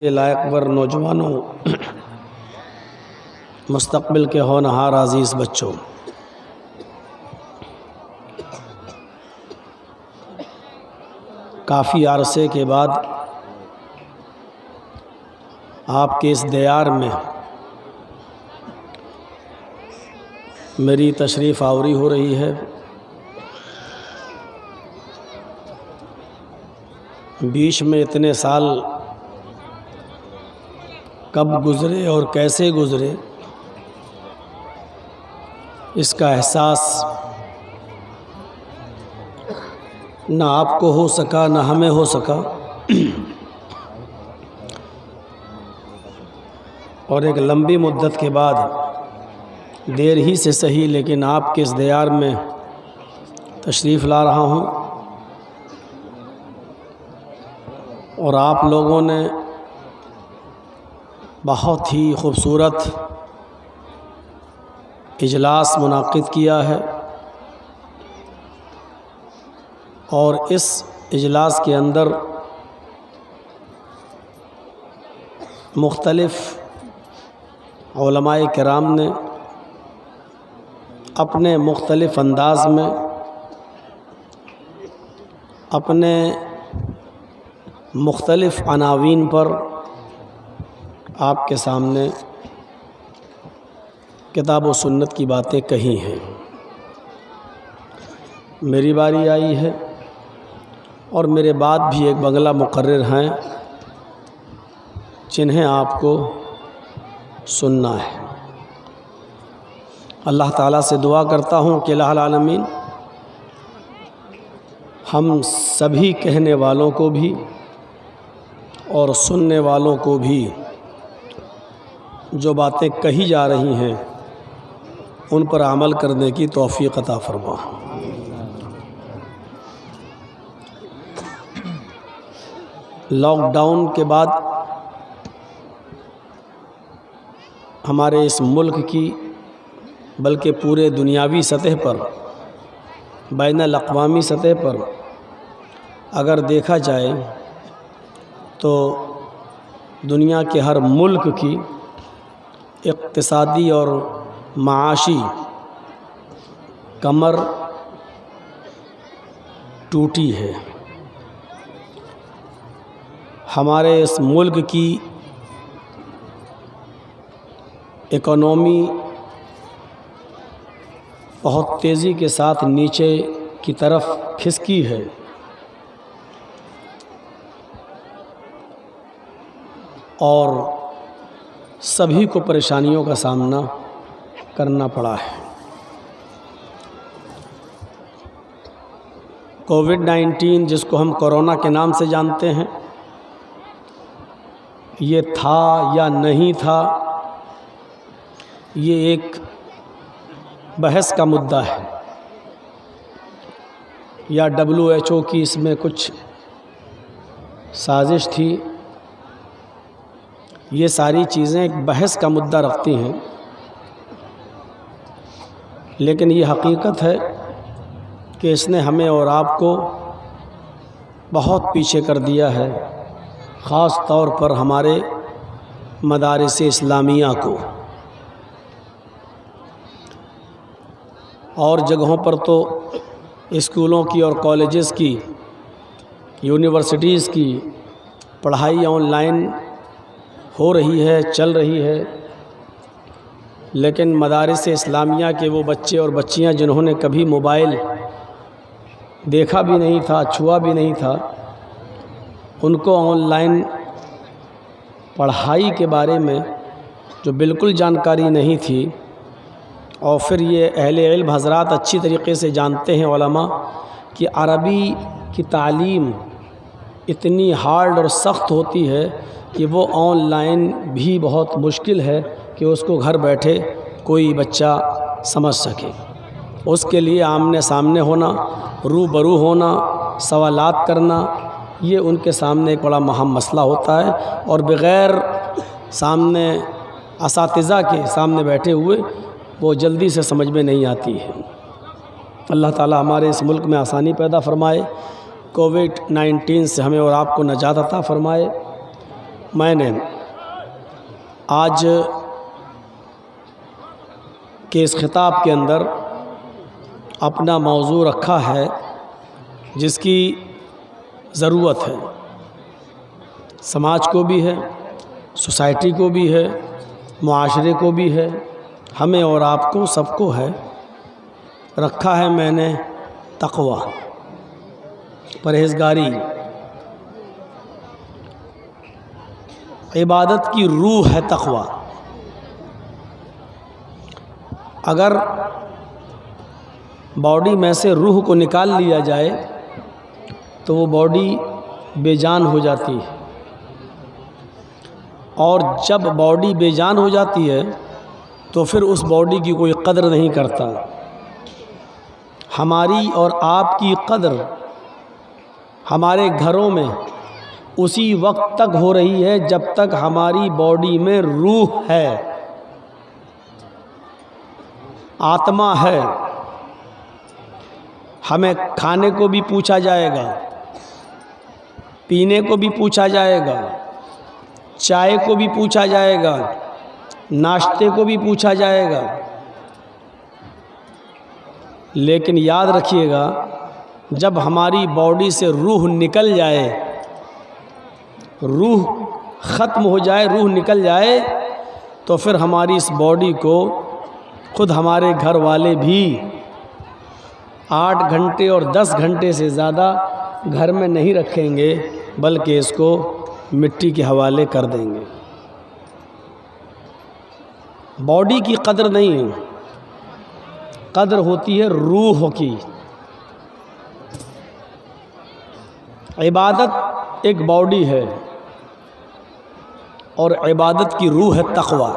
لائق ور نوجوانوں، مستقبل کے ہونہار عزیز بچوں، کافی عرصے کے بعد آپ کے اس دیار میں میری تشریف آوری ہو رہی ہے۔ بیچ میں اتنے سال کب گزرے اور کیسے گزرے، اس کا احساس نہ آپ کو ہو سکا نہ ہمیں ہو سکا، اور ایک لمبی مدت کے بعد دیر ہی سے صحیح لیکن آپ کے اس دیار میں تشریف لا رہا ہوں، اور آپ لوگوں نے بہت ہی خوبصورت اجلاس منعقد کیا ہے، اور اس اجلاس کے اندر مختلف علماء کرام نے اپنے مختلف انداز میں اپنے مختلف عناوین پر آپ کے سامنے کتاب و سنت کی باتیں کہی ہیں۔ میری باری آئی ہے، اور میرے بعد بھی ایک بنگلہ مقرر ہیں جنہیں آپ کو سننا ہے۔ اللہ تعالیٰ سے دعا کرتا ہوں کہ الہ العالمین ہم سبھی کہنے والوں کو بھی اور سننے والوں کو بھی جو باتیں کہی جا رہی ہیں ان پر عمل کرنے کی توفیق عطا فرما۔ لاک ڈاؤن کے بعد ہمارے اس ملک کی بلکہ پورے دنیاوی سطح پر، بین الاقوامی سطح پر اگر دیکھا جائے تو دنیا کے ہر ملک کی اقتصادی اور معاشی کمر ٹوٹی ہے۔ ہمارے اس ملک کی اکنومی بہت تیزی کے ساتھ نیچے کی طرف کھسکی ہے، اور سبھی کو پریشانیوں کا سامنا کرنا پڑا ہے۔ کووڈ-19 جس کو ہم کورونا کے نام سے جانتے ہیں، یہ تھا یا نہیں تھا، یہ ایک بحث کا مدعا ہے، یا WHO کی اس میں کچھ سازش تھی، یہ ساری چیزیں ایک بحث کا مدعا رکھتی ہیں، لیکن یہ حقیقت ہے کہ اس نے ہمیں اور آپ کو بہت پیچھے کر دیا ہے، خاص طور پر ہمارے مدارس اسلامیہ کو، اور جگہوں پر تو اسکولوں کی اور کالجز کی، یونیورسٹیز کی پڑھائی آن لائن ہو رہی ہے، چل رہی ہے، لیکن مدارس اسلامیہ کے وہ بچے اور بچیاں جنہوں نے کبھی موبائل دیکھا بھی نہیں تھا، چھوا بھی نہیں تھا، ان کو آن لائن پڑھائی کے بارے میں جو بالکل جانکاری نہیں تھی، اور پھر یہ اہل علم حضرات اچھی طریقے سے جانتے ہیں علماء کہ عربی کی تعلیم اتنی ہارڈ اور سخت ہوتی ہے کہ وہ آن لائن بھی بہت مشکل ہے کہ اس کو گھر بیٹھے کوئی بچہ سمجھ سکے۔ اس کے لیے آمنے سامنے ہونا، روبرو ہونا، سوالات کرنا، یہ ان کے سامنے ایک بڑا مہم مسئلہ ہوتا ہے، اور بغیر سامنے اساتذہ کے سامنے بیٹھے ہوئے وہ جلدی سے سمجھ میں نہیں آتی ہے۔ اللہ تعالیٰ ہمارے اس ملک میں آسانی پیدا فرمائے، کووڈ-19 سے ہمیں اور آپ کو نجات عطا فرمائے، میں نے آج کے اس خطاب کے اندر اپنا موضوع رکھا ہے جس کی ضرورت ہے، سماج کو بھی ہے، سوسائٹی کو بھی ہے، معاشرے کو بھی ہے، ہمیں اور آپ کو سب کو ہے۔ رکھا ہے میں نے تقوی، پرہیزگاری، عبادت کی روح ہے تقوی۔ اگر باڈی میں سے روح کو نکال لیا جائے تو وہ باڈی بے جان ہو جاتی ہے، اور جب باڈی بے جان ہو جاتی ہے تو پھر اس باڈی کی کوئی قدر نہیں کرتا۔ ہماری اور آپ کی قدر ہمارے گھروں میں اسی وقت تک ہو رہی ہے جب تک ہماری باڈی میں روح ہے، آتما ہے۔ ہمیں کھانے کو بھی پوچھا جائے گا، پینے کو بھی پوچھا جائے گا، چائے کو بھی پوچھا جائے گا، ناشتے کو بھی پوچھا جائے گا، لیکن یاد رکھیے گا جب ہماری باڈی سے روح نکل جائے، روح ختم ہو جائے، روح نکل جائے، تو پھر ہماری اس باڈی کو خود ہمارے گھر والے بھی 8 گھنٹے اور 10 گھنٹے سے زیادہ گھر میں نہیں رکھیں گے، بلکہ اس کو مٹی کے حوالے کر دیں گے۔ باڈی کی قدر نہیں ہے، قدر ہوتی ہے روح کی۔ عبادت ایک باڈی ہے اور عبادت کی روح ہے تقوی۔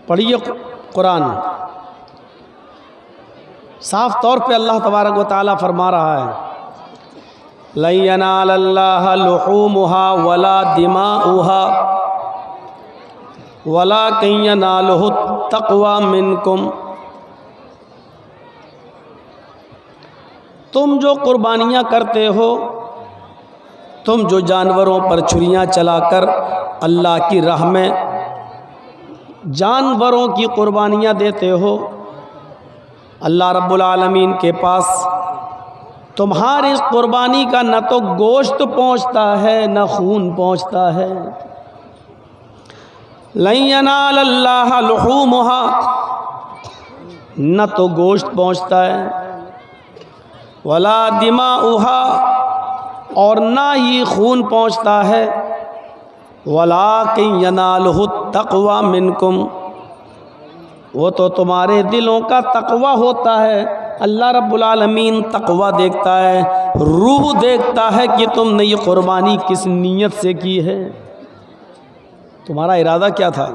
پڑھیے قرآن، صاف طور پہ اللہ تبارک و تعالیٰ فرما رہا ہے لَن يَنَالَ اللَّهَ لُحُومُهَا وَلَا دِمَاؤُهَا وَلَكِن يَنَالُهُ التَّقْوَى مِنكُمْ۔ تم جو قربانیاں کرتے ہو، تم جو جانوروں پر چھریاں چلا کر اللہ کی راہ میں جانوروں کی قربانیاں دیتے ہو، اللہ رب العالمین کے پاس تمہاری اس قربانی کا نہ تو گوشت پہنچتا ہے نہ خون پہنچتا ہے۔ لَن يَنَالَ اللَّهَ لُحُومُهَا، نہ تو گوشت پہنچتا ہے، وَلَا دِمَاؤُهَا، اور نہ ہی خون پہنچتا ہے، وَلَٰكِن يَنَالُهُ التَّقْوَى مِنكُمْ، وہ تو تمہارے دلوں کا تقوی ہوتا ہے۔ اللہ رب العالمین تقوی دیکھتا ہے، روح دیکھتا ہے کہ تم نے یہ قربانی کس نیت سے کی ہے، تمہارا ارادہ کیا تھا۔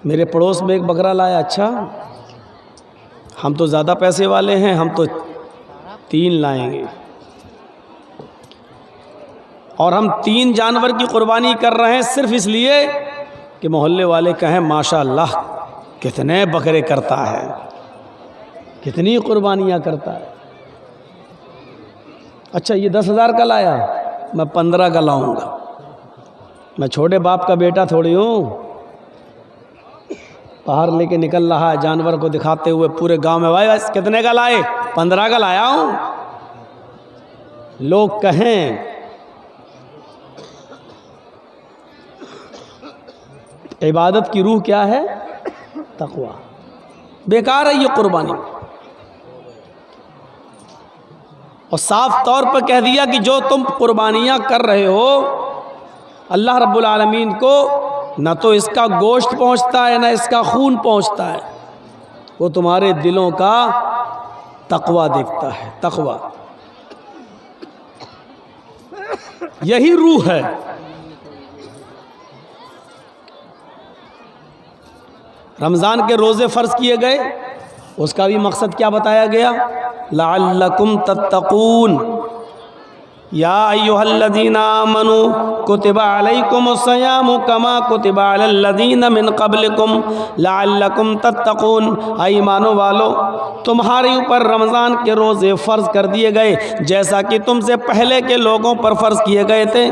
میرے پڑوس میں ایک بکرا لایا، اچھا ہم تو زیادہ پیسے والے ہیں، ہم تو 3 لائیں گے، اور ہم 3 جانور کی قربانی کر رہے ہیں صرف اس لیے کہ محلے والے کہیں ماشاءاللہ کتنے بکرے کرتا ہے، کتنی قربانیاں کرتا ہے۔ اچھا یہ 10,000 کا لایا، میں 15 کا لاؤں گا، میں چھوٹے باپ کا بیٹا تھوڑی ہوں۔ باہر لے کے نکل رہا ہے جانور کو دکھاتے ہوئے پورے گاؤں میں، بھائی کتنے کا لائے؟ 15 کا لایا ہوں۔ لوگ کہیں عبادت کی روح کیا ہے؟ تقوی۔ بیکار ہے یہ قربانی، اور صاف طور پر کہہ دیا کہ جو تم قربانیاں کر رہے ہو اللہ رب العالمین کو نہ تو اس کا گوشت پہنچتا ہے نہ اس کا خون پہنچتا ہے، وہ تمہارے دلوں کا تقوی دیکھتا ہے۔ تقوی یہی روح ہے۔ رمضان کے روزے فرض کیے گئے، اس کا بھی مقصد کیا بتایا گیا؟ لعلکم تتقون، یا ایھا الذین آمنوا کتب علیکم الصیام کما کتب علی الذین من قبلکم لعلکم تتقون، اے ایمانو والو تمہارے اوپر رمضان کے روزے فرض کر دیے گئے جیسا کہ تم سے پہلے کے لوگوں پر فرض کیے گئے تھے۔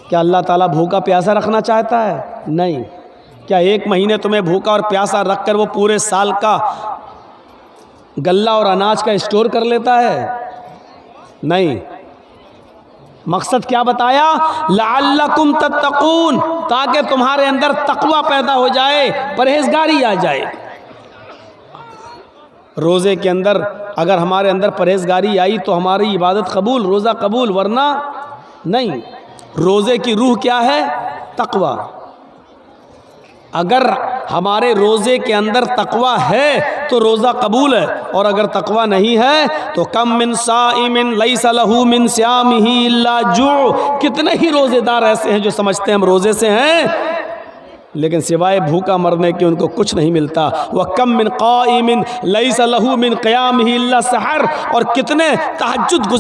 کیا اللہ تعالیٰ بھوکا پیاسا رکھنا چاہتا ہے؟ نہیں۔ کیا ایک مہینے تمہیں بھوکا اور پیاسا رکھ کر وہ پورے سال کا غلہ اور اناج کا اسٹور کر لیتا ہے؟ نہیں۔ مقصد کیا بتایا؟ لعلکم تتقون، تاکہ تمہارے اندر تقوی پیدا ہو جائے، پرہیزگاری آ جائے۔ روزے کے اندر اگر ہمارے اندر پرہیزگاری آئی تو ہماری عبادت قبول، روزہ قبول، ورنہ نہیں۔ روزے کی روح کیا ہے؟ تقوی۔ اگر ہمارے روزے کے اندر تقوی ہے تو روزہ قبول ہے، اور اگر تقوی نہیں ہے تو کم من صائم لیس لہ من صیامہ الا جوع، کتنے ہی روزے دار ایسے ہیں جو سمجھتے ہیں ہم روزے سے ہیں لیکن سوائے بھوکا مرنے کے ان کو کچھ نہیں ملتا۔ وَكَم مِّن قَائِمٍ لَيْسَ لَهُ مِّن قِيَامِهِ إِلَّا السَّحَرُ، اور کتنے تہجد